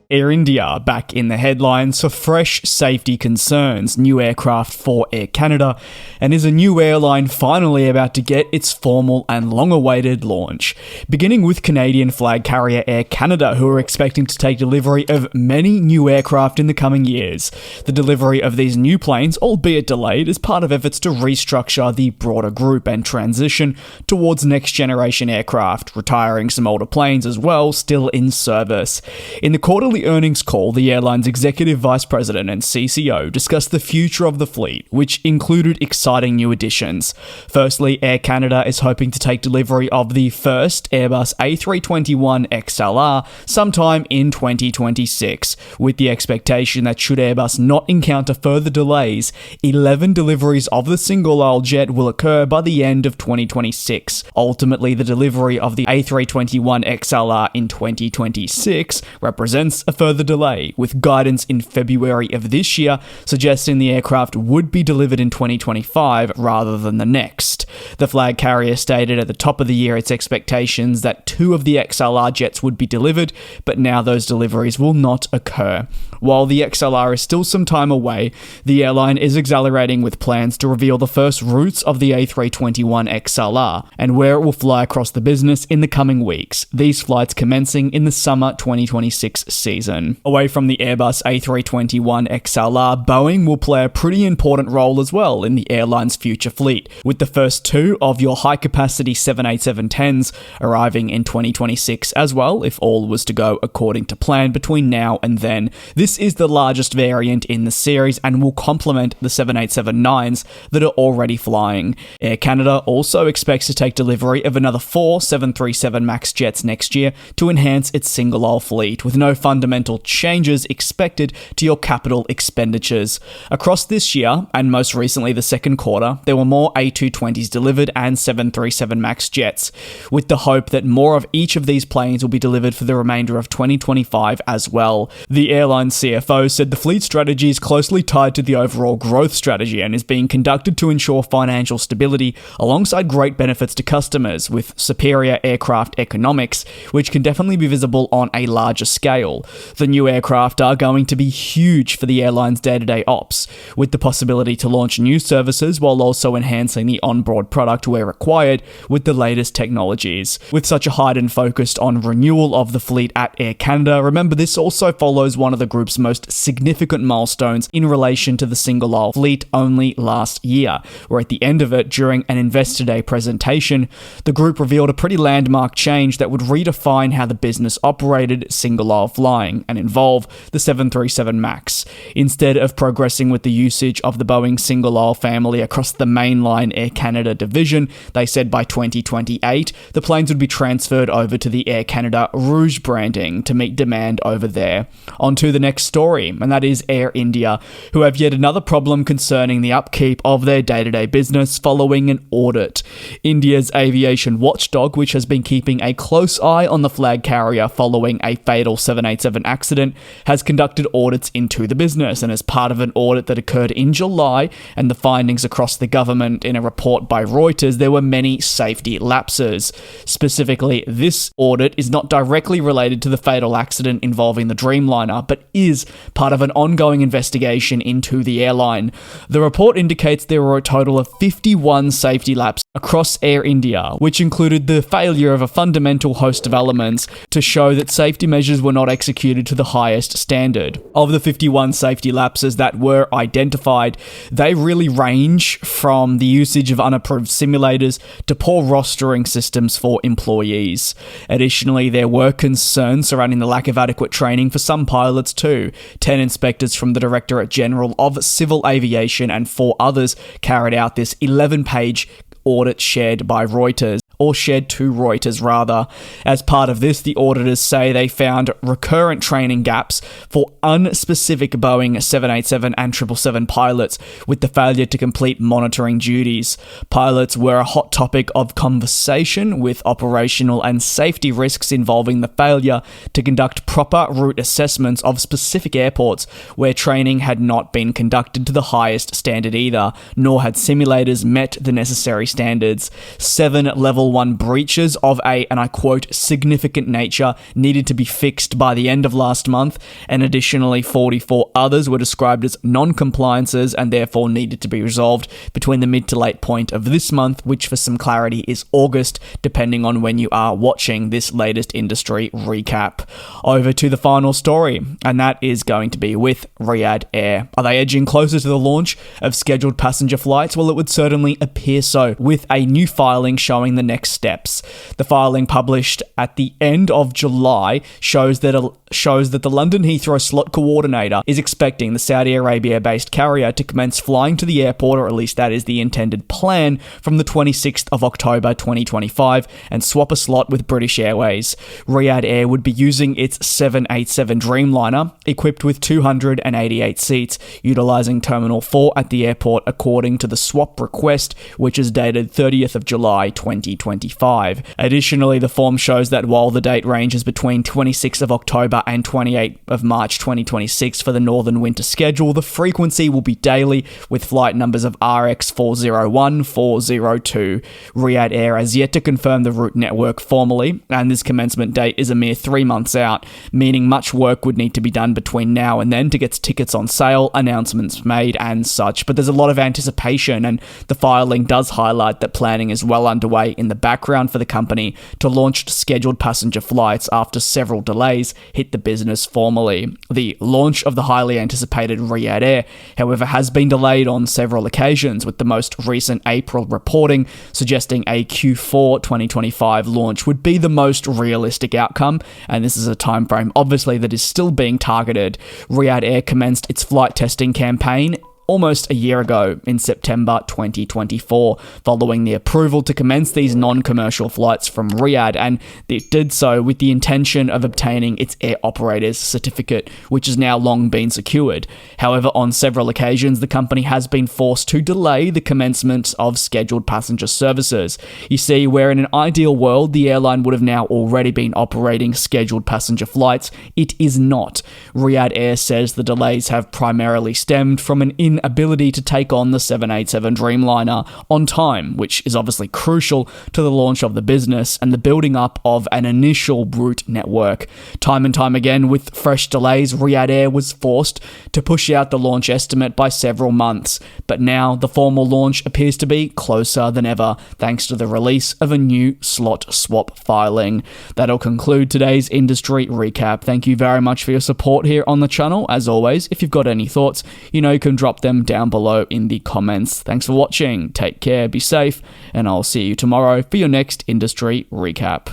Air India back in the headlines for fresh safety concerns, new aircraft for Air Canada, and is a new airline finally about to get its formal and long-awaited launch. Beginning with Canadian flag carrier Air Canada, who are expecting to take delivery of many new aircraft in the coming years. The delivery of these new planes, albeit delayed, is part of efforts to restructure the broader group and transition towards next-generation aircraft, retiring some older planes as well, still in service. In the quarterly earnings call, the airline's executive vice president and CCO discussed the future of the fleet, which included exciting new additions. Firstly, Air Canada is hoping to take delivery of the first Airbus A321XLR sometime in 2026, with the expectation that should Airbus not encounter further delays, 11 deliveries of the single-aisle jet will occur by the end of 2026. Ultimately, the delivery of the A321XLR in 2026 represents a further delay, with guidance in February of this year suggesting the aircraft would be delivered in 2025 rather than the next. The flag carrier stated at the top of the year its expectations that 2 of the XLR jets would be delivered, but now those deliveries will not occur. While the XLR is still some time away, the airline is accelerating with plans to reveal the first routes of the A321XLR and where it will fly across the business in the coming weeks, these flights commencing in the summer 2026 season. Away from the Airbus A321XLR, Boeing will play a pretty important role as well in the airline's future fleet, with the first 2 of your high-capacity 787-10s arriving in 2026 as well, if all was to go according to plan between now and then. This is the largest variant in the series and will complement the 787-9s that are already flying. Air Canada also expects to take delivery of another 4 737 MAX jets next year to enhance its single-aisle fleet, with no fundamental changes expected to your capital expenditures. Across this year, and most recently the second quarter, there were more A220s delivered and 737 MAX jets, with the hope that more of each of these planes will be delivered for the remainder of 2025 as well. The airline's CFO said the fleet strategy is closely tied to the overall growth strategy and is being conducted to ensure financial stability alongside great benefits to customers, with superior aircraft economics, which can definitely be visible on a larger scale. The new aircraft are going to be huge for the airline's day-to-day ops, with the possibility to launch new services while also enhancing the onboard product where required with the latest technologies. With such a heightened focus on renewal of the fleet at Air Canada, remember this also follows one of the group's most significant milestones in relation to the single-aisle fleet only last year, where at the end of it, during an Investor Day presentation, the group revealed a pretty landmark change that would redefine how the business operated single-aisle flying and involve the 737 MAX. Instead of progressing with the usage of the Boeing single-aisle family across the mainline Air Canada division, they said by 2028, the planes would be transferred over to the Air Canada Rouge branding to meet demand over there. On to the next story, and that is Air India, who have yet another problem concerning the upkeep of their day-to-day business following an audit. India's aviation watchdog, which has been keeping a close eye on the flag carrier following a fatal 787 accident, has conducted audits into the business, and as part of an audit that occurred in July and the findings across the government in a report by Reuters, there were many safety lapses. Specifically, this audit is not directly related to the fatal accident involving the Dreamliner, but is part of an ongoing investigation into the airline. The report indicates there were a total of 51 safety lapses across Air India, which included the failure of a fundamental host of elements to show that safety measures were not executed to the highest standard. Of the 51 safety lapses that were identified, they really range from the usage of unapproved simulators to poor rostering systems for employees. Additionally, there were concerns surrounding the lack of adequate training for some pilots too. 10 inspectors from the Directorate General of Civil Aviation and 4 others carried out this 11-page audit shared by Reuters. or shared to Reuters rather. As part of this, the auditors say they found recurrent training gaps for unspecific Boeing 787 and 777 pilots with the failure to complete monitoring duties. Pilots were a hot topic of conversation with operational and safety risks involving the failure to conduct proper route assessments of specific airports where training had not been conducted to the highest standard either, nor had simulators met the necessary standards. 7 level 1 breaches of a, and I quote, significant nature needed to be fixed by the end of last month, and additionally 44 others were described as non-compliances and therefore needed to be resolved between the mid to late point of this month, which for some clarity is August, depending on when you are watching this latest industry recap. Over to the final story, and that is going to be with Riyadh Air. Are they edging closer to the launch of scheduled passenger flights? Well, it would certainly appear so, with a new filing showing the next steps. The filing published at the end of July shows that the London Heathrow slot coordinator is expecting the Saudi Arabia-based carrier to commence flying to the airport, or at least that is the intended plan, from the 26th of October 2025 and swap a slot with British Airways. Riyadh Air would be using its 787 Dreamliner, equipped with 288 seats, utilising Terminal 4 at the airport according to the swap request, which is dated 30th of July 2025. Additionally, the form shows that while the date ranges between 26th of October and 28th of March 2026 for the Northern Winter schedule, the frequency will be daily, with flight numbers of RX 401, 402. Riyadh Air has yet to confirm the route network formally, and this commencement date is a mere 3 months out, meaning much work would need to be done between now and then to get tickets on sale, announcements made, and such. But there's a lot of anticipation, and the filing does highlight that planning is well underway in the background for the company to launch scheduled passenger flights after several delays hit the business formally. The launch of the highly anticipated Riyadh Air, however, has been delayed on several occasions, with the most recent April reporting suggesting a Q4 2025 launch would be the most realistic outcome, and this is a timeframe obviously that is still being targeted. Riyadh Air commenced its flight testing campaign almost a year ago in September 2024, following the approval to commence these non-commercial flights from Riyadh, and it did so with the intention of obtaining its air operator's certificate, which has now long been secured. However, on several occasions, the company has been forced to delay the commencement of scheduled passenger services. You see, where in an ideal world, the airline would have now already been operating scheduled passenger flights, it is not. Riyadh Air says the delays have primarily stemmed from an inability to take on the 787 Dreamliner on time, which is obviously crucial to the launch of the business and the building up of an initial route network. Time and time again, with fresh delays, Riyadh Air was forced to push out the launch estimate by several months, but now the formal launch appears to be closer than ever, thanks to the release of a new slot swap filing. That'll conclude today's industry recap. Thank you very much for your support here on the channel. As always, if you've got any thoughts, you can drop them down below in the comments. Thanks for watching, take care, be safe, and I'll see you tomorrow for your next industry recap.